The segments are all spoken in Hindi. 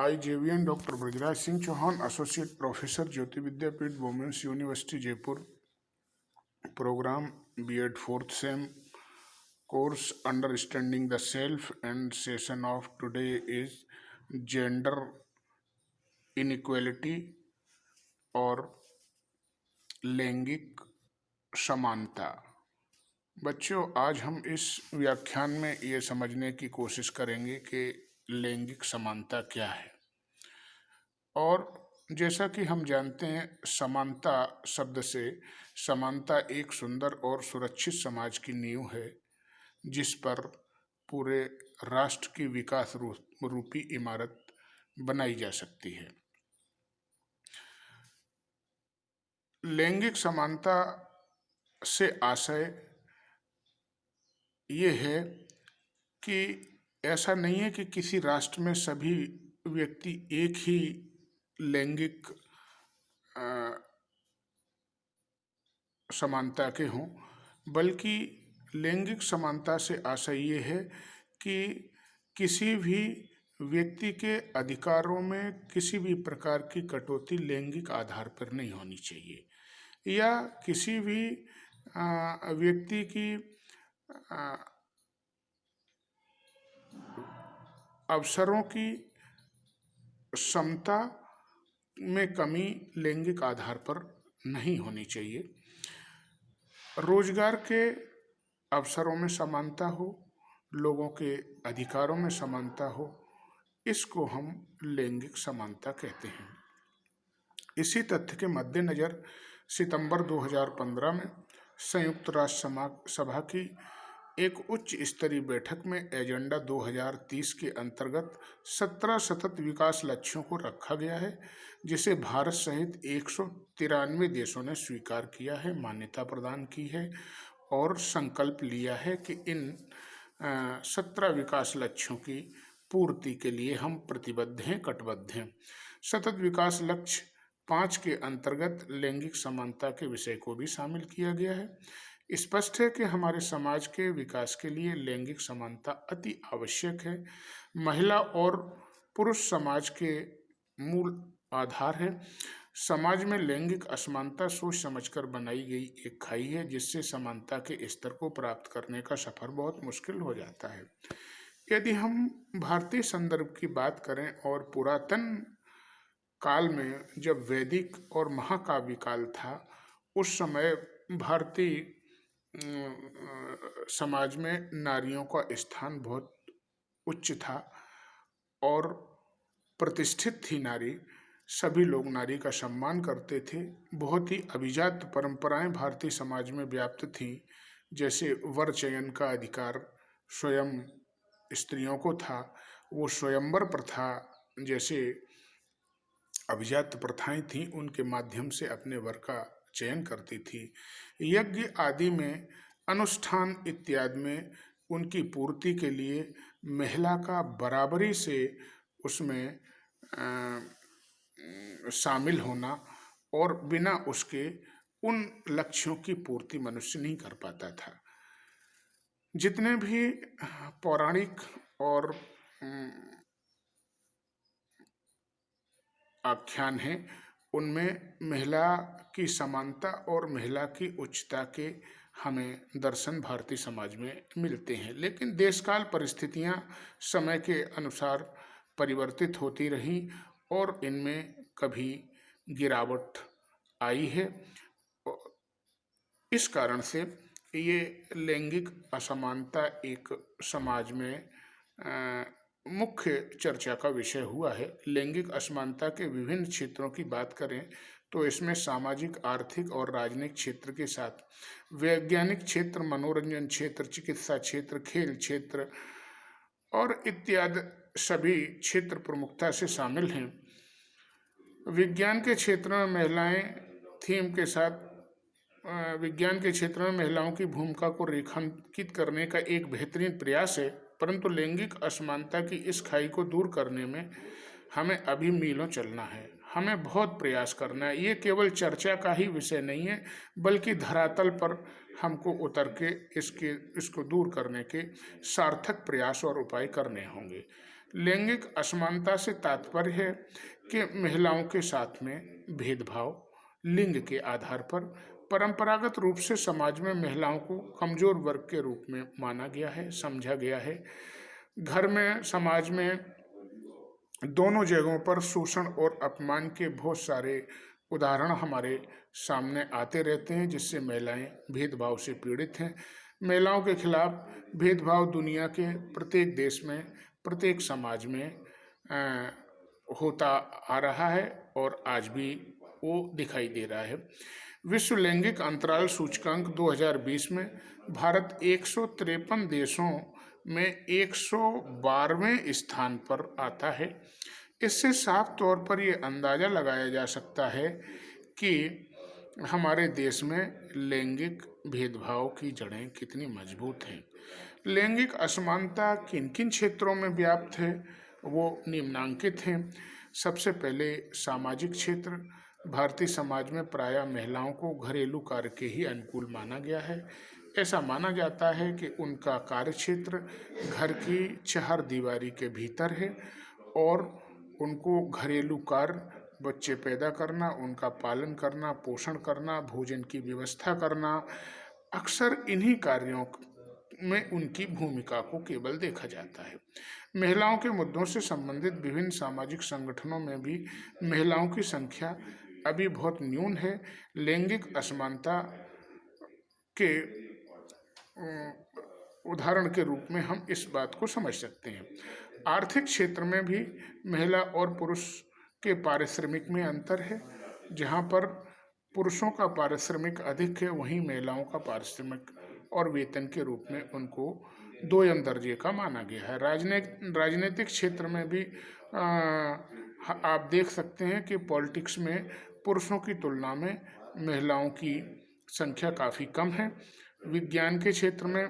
I JVN doctor Brajraj Singh Chauhan, associate professor, Jyoti Vidyapeeth, women's university Jaipur, program BEd fourth sem, course Understanding the Self, and session of today is Gender Inequality और लैंगिक समानता। बच्चों, आज हम इस व्याख्यान में ये समझने की कोशिश करेंगे कि लैंगिक समानता क्या है। और जैसा कि हम जानते हैं, समानता शब्द से समानता एक सुंदर और सुरक्षित समाज की नींव है जिस पर पूरे राष्ट्र की विकास रूपी इमारत बनाई जा सकती है। लैंगिक समानता से आशय ये है कि ऐसा नहीं है कि किसी राष्ट्र में सभी व्यक्ति एक ही लैंगिक समानता के हों, बल्कि लैंगिक समानता से आशय ये है कि किसी भी व्यक्ति के अधिकारों में किसी भी प्रकार की कटौती लैंगिक आधार पर नहीं होनी चाहिए, या किसी भी व्यक्ति की अवसरों की समता में कमी लैंगिक आधार पर नहीं होनी चाहिए। रोजगार के अवसरों में समानता हो, लोगों के अधिकारों में समानता हो, इसको हम लैंगिक समानता कहते हैं। इसी तथ्य के मद्देनज़र सितंबर 2015 में संयुक्त राष्ट्र सभा की एक उच्च स्तरीय बैठक में एजेंडा 2030 के अंतर्गत 17 सतत विकास लक्ष्यों को रखा गया है, जिसे भारत सहित 193 देशों ने स्वीकार किया है, मान्यता प्रदान की है और संकल्प लिया है कि इन 17 विकास लक्ष्यों की पूर्ति के लिए हम प्रतिबद्ध हैं, कटिबद्ध हैं। सतत विकास लक्ष्य 5 के अंतर्गत लैंगिक समानता के विषय को भी शामिल किया गया है। स्पष्ट है कि हमारे समाज के विकास के लिए लैंगिक समानता अति आवश्यक है। महिला और पुरुष समाज के मूल आधार है। समाज में लैंगिक असमानता सोच समझकर बनाई गई एक खाई है, जिससे समानता के स्तर को प्राप्त करने का सफर बहुत मुश्किल हो जाता है। यदि हम भारतीय संदर्भ की बात करें और पुरातन काल में जब वैदिक और महाकाव्य काल था, उस समय भारतीय समाज में नारियों का स्थान बहुत उच्च था और प्रतिष्ठित थी नारी। सभी लोग नारी का सम्मान करते थे। बहुत ही अभिजात परंपराएं भारतीय समाज में व्याप्त थीं, जैसे वर चयन का अधिकार स्वयं स्त्रियों को था। वो स्वयंवर प्रथा जैसे अभिजात प्रथाएं थीं, उनके माध्यम से अपने वर का चयन करती थी। यज्ञ आदि में, अनुष्ठान इत्यादि में उनकी पूर्ति के लिए महिला का बराबरी से उसमें शामिल होना और बिना उसके उन लक्ष्यों की पूर्ति मनुष्य नहीं कर पाता था। जितने भी पौराणिक और आख्यान हैं, उनमें महिला की समानता और महिला की उच्चता के हमें दर्शन भारतीय समाज में मिलते हैं। लेकिन देशकाल परिस्थितियां समय के अनुसार परिवर्तित होती रहीं और इनमें कभी गिरावट आई है। इस कारण से ये लैंगिक असमानता एक समाज में मुख्य चर्चा का विषय हुआ है। लैंगिक असमानता के विभिन्न क्षेत्रों की बात करें तो इसमें सामाजिक, आर्थिक और राजनीतिक क्षेत्र के साथ वैज्ञानिक क्षेत्र, मनोरंजन क्षेत्र, चिकित्सा क्षेत्र, खेल क्षेत्र और इत्यादि सभी क्षेत्र प्रमुखता से शामिल हैं। विज्ञान के क्षेत्र में महिलाएं थीम के साथ विज्ञान के क्षेत्र में महिलाओं की भूमिका को रेखांकित करने का एक बेहतरीन प्रयास है, परंतु लैंगिक असमानता की इस खाई को दूर करने में हमें अभी मीलों चलना है। हमें बहुत प्रयास करना है। ये केवल चर्चा का ही विषय नहीं है, बल्कि धरातल पर हमको उतर के इसको दूर करने के सार्थक प्रयास और उपाय करने होंगे। लैंगिक असमानता से तात्पर्य है कि महिलाओं के साथ में भेदभाव लिंग के आधार पर परंपरागत रूप से समाज में महिलाओं को कमजोर वर्ग के रूप में माना गया है, समझा गया है। घर में, समाज में, दोनों जगहों पर शोषण और अपमान के बहुत सारे उदाहरण हमारे सामने आते रहते हैं, जिससे महिलाएं भेदभाव से पीड़ित हैं। महिलाओं के खिलाफ भेदभाव दुनिया के प्रत्येक देश में, प्रत्येक समाज में होता आ रहा है और आज भी वो दिखाई दे रहा है। विश्व लैंगिक अंतराल सूचकांक 2020 में भारत 153 देशों में 112वें स्थान पर आता है। इससे साफ तौर पर यह अंदाजा लगाया जा सकता है कि हमारे देश में लैंगिक भेदभाव की जड़ें कितनी मजबूत हैं। लैंगिक असमानता किन किन क्षेत्रों में व्याप्त है, वो निम्नांकित हैं। सबसे पहले सामाजिक क्षेत्र। भारतीय समाज में प्रायः महिलाओं को घरेलू कार्य के ही अनुकूल माना गया है। ऐसा माना जाता है कि उनका कार्य क्षेत्र घर की चार दीवारी के भीतर है और उनको घरेलू कार्य, बच्चे पैदा करना, उनका पालन करना, पोषण करना, भोजन की व्यवस्था करना, अक्सर इन्हीं कार्यों में उनकी भूमिका को केवल देखा जाता है। महिलाओं के मुद्दों से संबंधित विभिन्न सामाजिक संगठनों में भी महिलाओं की संख्या अभी बहुत न्यून है। लैंगिक असमानता के उदाहरण के रूप में हम इस बात को समझ सकते हैं। आर्थिक क्षेत्र में भी महिला और पुरुष के पारिश्रमिक में अंतर है। जहाँ पर पुरुषों का पारिश्रमिक अधिक है, वहीं महिलाओं का पारिश्रमिक और वेतन के रूप में उनको दोयम दर्जे का माना गया है। राजनीतिक क्षेत्र में भी आप देख सकते हैं कि पॉलिटिक्स में पुरुषों की तुलना में महिलाओं की संख्या काफ़ी कम है। विज्ञान के क्षेत्र में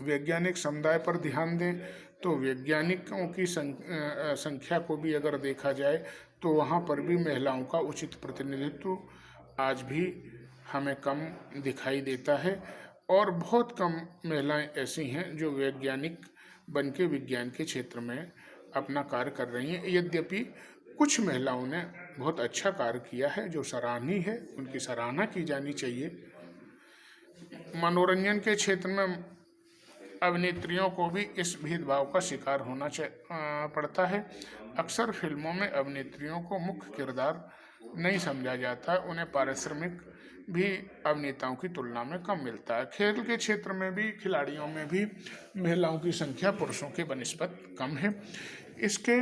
वैज्ञानिक समुदाय पर ध्यान दें तो वैज्ञानिकों की संख्या को भी अगर देखा जाए तो वहाँ पर भी महिलाओं का उचित प्रतिनिधित्व आज भी हमें कम दिखाई देता है और बहुत कम महिलाएं ऐसी हैं जो वैज्ञानिक बन के विज्ञान के क्षेत्र में अपना कार्य कर रही हैं। यद्यपि कुछ महिलाओं ने बहुत अच्छा कार्य किया है जो सराहनीय है, उनकी सराहना की जानी चाहिए। मनोरंजन के क्षेत्र में अभिनेत्रियों को भी इस भेदभाव का शिकार होना पड़ता है। अक्सर फिल्मों में अभिनेत्रियों को मुख्य किरदार नहीं समझा जाता, उन्हें पारिश्रमिक भी अभिनेताओं की तुलना में कम मिलता है। खेल के क्षेत्र में भी खिलाड़ियों में भी महिलाओं की संख्या पुरुषों के बनिस्बत कम है। इसके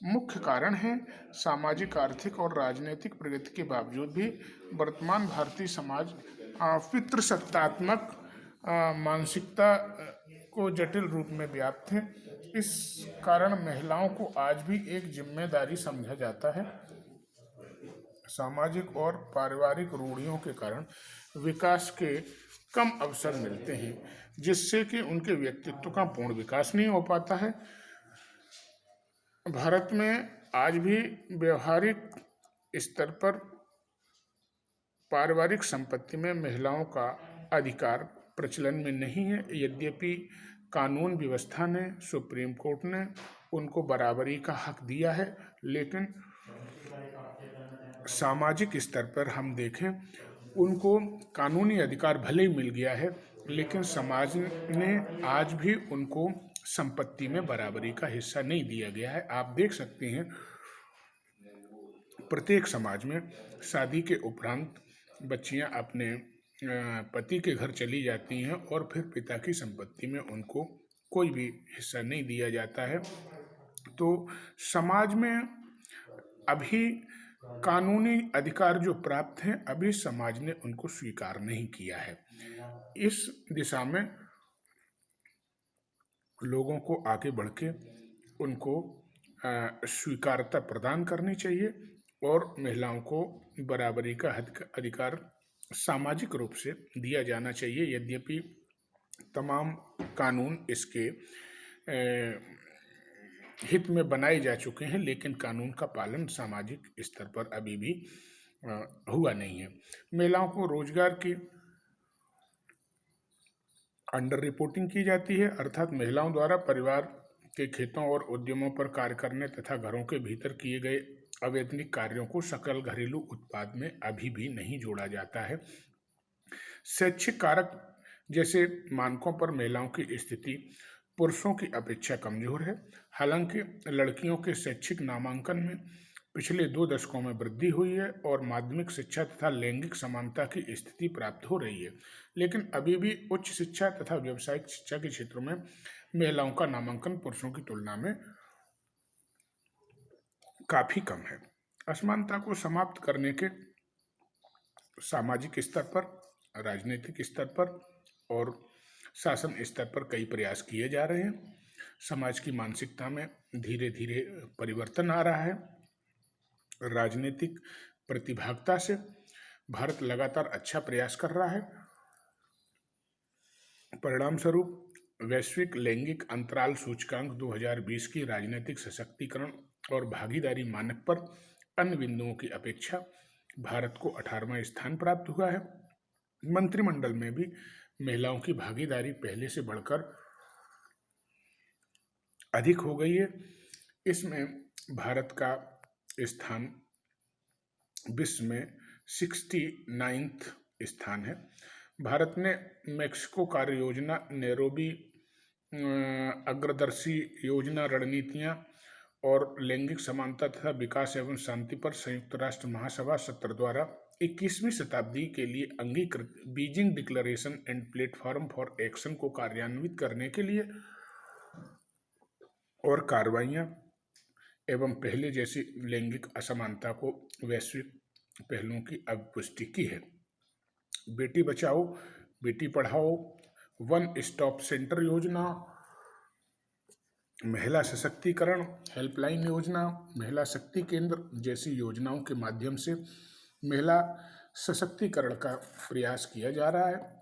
मुख्य कारण हैं सामाजिक, आर्थिक और राजनीतिक प्रगति के बावजूद भी वर्तमान भारतीय समाज पितृसत्तात्मक मानसिकता को जटिल रूप में व्याप्त है। इस कारण महिलाओं को आज भी एक जिम्मेदारी समझा जाता है। सामाजिक और पारिवारिक रूढ़ियों के कारण विकास के कम अवसर मिलते हैं, जिससे कि उनके व्यक्तित्व का पूर्ण विकास नहीं हो पाता है। भारत में आज भी व्यवहारिक स्तर पर पारिवारिक संपत्ति में महिलाओं का अधिकार प्रचलन में नहीं है। यद्यपि कानून व्यवस्था ने, सुप्रीम कोर्ट ने उनको बराबरी का हक दिया है, लेकिन सामाजिक स्तर पर हम देखें उनको कानूनी अधिकार भले ही मिल गया है, लेकिन समाज ने आज भी उनको संपत्ति में बराबरी का हिस्सा नहीं दिया गया है। आप देख सकते हैं प्रत्येक समाज में शादी के उपरांत बच्चियां अपने पति के घर चली जाती हैं और फिर पिता की संपत्ति में उनको कोई भी हिस्सा नहीं दिया जाता है। तो समाज में अभी कानूनी अधिकार जो प्राप्त हैं, अभी समाज ने उनको स्वीकार नहीं किया है। इस दिशा में लोगों को आगे बढ़ के उनको स्वीकारता प्रदान करनी चाहिए और महिलाओं को बराबरी का अधिकार सामाजिक रूप से दिया जाना चाहिए। यद्यपि तमाम कानून इसके हित में बनाए जा चुके हैं, लेकिन कानून का पालन सामाजिक स्तर पर अभी भी हुआ नहीं है। महिलाओं को रोजगार की अंडर रिपोर्टिंग की जाती है, अर्थात महिलाओं द्वारा परिवार के खेतों और उद्यमों पर कार्य करने तथा घरों के भीतर किए गए अवैतनिक कार्यों को सकल घरेलू उत्पाद में अभी भी नहीं जोड़ा जाता है। शैक्षिक कारक जैसे मानकों पर महिलाओं की स्थिति पुरुषों की अपेक्षा कमजोर है। हालांकि लड़कियों के शैक्षिक नामांकन में पिछले 2 दशकों में वृद्धि हुई है और माध्यमिक शिक्षा तथा लैंगिक समानता की स्थिति प्राप्त हो रही है, लेकिन अभी भी उच्च शिक्षा तथा व्यावसायिक शिक्षा के क्षेत्रों में महिलाओं का नामांकन पुरुषों की तुलना में काफी कम है। असमानता को समाप्त करने के सामाजिक स्तर पर, राजनीतिक स्तर पर और शासन स्तर पर कई प्रयास किए जा रहे हैं। समाज की मानसिकता में धीरे धीरे परिवर्तन आ रहा है। राजनीतिक प्रतिभागिता से भारत लगातार अच्छा प्रयास कर रहा है। परिणाम स्वरूप वैश्विक लैंगिक अंतराल सूचकांक 2020 की राजनीतिक सशक्तिकरण और भागीदारी मानक पर अन्य बिंदुओं की अपेक्षा भारत को 18वां स्थान प्राप्त हुआ है। मंत्रिमंडल में भी महिलाओं की भागीदारी पहले से बढ़कर अधिक हो गई है। इसमें भारत का स्थान विश्व में 69वां स्थान है। भारत ने मेक्सिको कार्य योजना, नैरोबी अग्रदर्शी योजना, रणनीतियां और लैंगिक समानता तथा विकास एवं शांति पर संयुक्त राष्ट्र महासभा सत्र द्वारा 21वीं शताब्दी के लिए अंगीकृत Beijing declaration and platform for action को कार्यान्वित करने के लिए और कार्रवाइयाँ एवं पहले जैसी लैंगिक असमानता को वैश्विक पहलुओं की पुष्टि की है। Beti Bachao Beti Padhao, one stop centre योजना, महिला सशक्तिकरण हेल्पलाइन योजना, महिला शक्ति केंद्र जैसी योजनाओं के माध्यम से महिला सशक्तिकरण का प्रयास किया जा रहा है।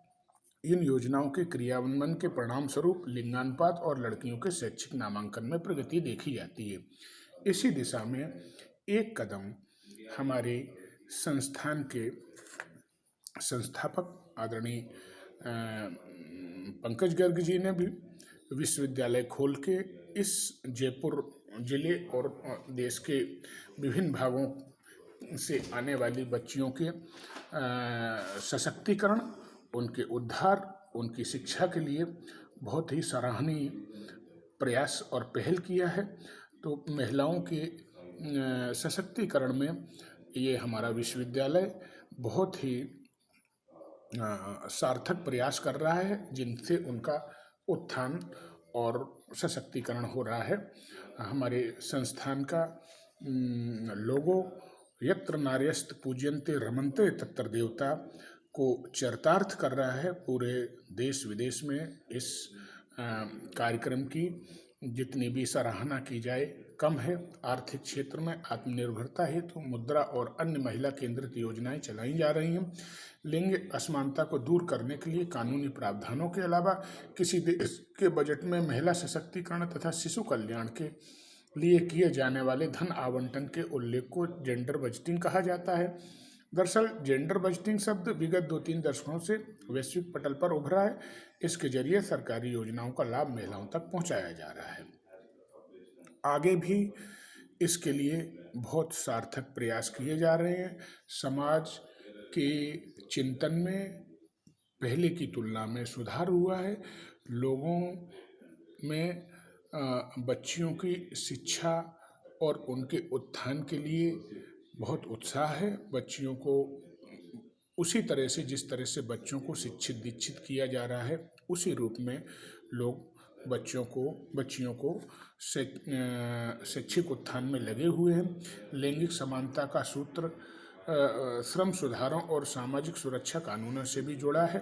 इन योजनाओं के क्रियान्वयन के परिणाम स्वरूप लिंगानुपात और लड़कियों के शैक्षिक नामांकन में प्रगति देखी जाती है। इसी दिशा में एक कदम हमारे संस्थान के संस्थापक आदरणीय पंकज गर्ग जी ने भी विश्वविद्यालय खोल के इस जयपुर जिले और देश के विभिन्न भागों से आने वाली बच्चियों के सशक्तिकरण, उनके उद्धार, उनकी शिक्षा के लिए बहुत ही सराहनीय प्रयास और पहल किया है। तो महिलाओं के सशक्तिकरण में ये हमारा विश्वविद्यालय बहुत ही सार्थक प्रयास कर रहा है, जिनसे उनका उत्थान और सशक्तिकरण हो रहा है। हमारे संस्थान का लोगो यत्र नार्यस्त पूज्यन्ते रमन्ते तत्र देवता को चरितार्थ कर रहा है। पूरे देश विदेश में इस कार्यक्रम की जितनी भी सराहना की जाए कम है। आर्थिक क्षेत्र में आत्मनिर्भरता हेतु मुद्रा और अन्य महिला केंद्रित योजनाएं चलाई जा रही हैं। लिंग असमानता को दूर करने के लिए कानूनी प्रावधानों के अलावा किसी देश के बजट में महिला सशक्तिकरण तथा शिशु कल्याण के लिए किए जाने वाले धन आवंटन के उल्लेख को जेंडर बजटिंग कहा जाता है। दरअसल जेंडर बजटिंग शब्द विगत 2-3 दशकों से वैश्विक पटल पर उभरा है। इसके जरिए सरकारी योजनाओं का लाभ महिलाओं तक पहुंचाया जा रहा है। आगे भी इसके लिए बहुत सार्थक प्रयास किए जा रहे हैं। समाज के चिंतन में पहले की तुलना में सुधार हुआ है। लोगों में बच्चियों की शिक्षा और उनके उत्थान के लिए बहुत उत्साह है। बच्चियों को उसी तरह से जिस तरह से बच्चों को शिक्षित दीक्षित किया जा रहा है, उसी रूप में लोग बच्चियों को शैक्षिक उत्थान में लगे हुए हैं। लैंगिक समानता का सूत्र श्रम सुधारों और सामाजिक सुरक्षा कानूनों से भी जुड़ा है।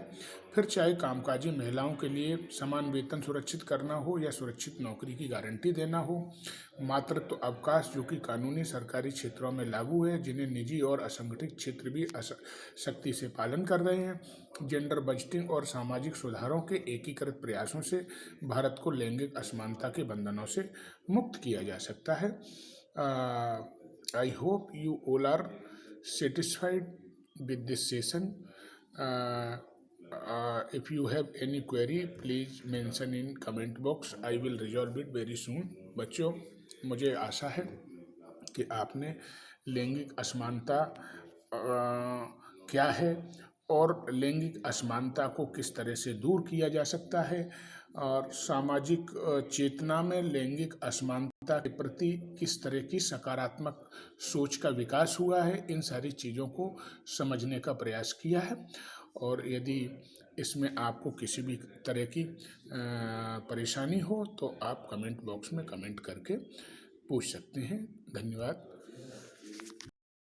फिर चाहे कामकाजी महिलाओं के लिए समान वेतन सुरक्षित करना हो या सुरक्षित नौकरी की गारंटी देना हो, मातृत्व अवकाश जो कि कानूनी सरकारी क्षेत्रों में लागू है, जिन्हें निजी और असंगठित क्षेत्र भी सख्ती से पालन कर रहे हैं। जेंडर बजटिंग और सामाजिक सुधारों के एकीकृत प्रयासों से भारत को लैंगिक असमानता के बंधनों से मुक्त किया जा सकता है। I hope you all are satisfied with this session. If you have any query, please mention in comment box. I will resolve it very soon. बच्चों, मुझे आशा है कि आपने लैंगिक असमानता क्या है और लैंगिक असमानता को किस तरह से दूर किया जा सकता है और सामाजिक चेतना में लैंगिक असमानता के प्रति किस तरह की सकारात्मक सोच का विकास हुआ है, इन सारी चीज़ों को समझने का प्रयास किया है। और यदि इसमें आपको किसी भी तरह की परेशानी हो तो आप कमेंट बॉक्स में कमेंट करके पूछ सकते हैं। धन्यवाद।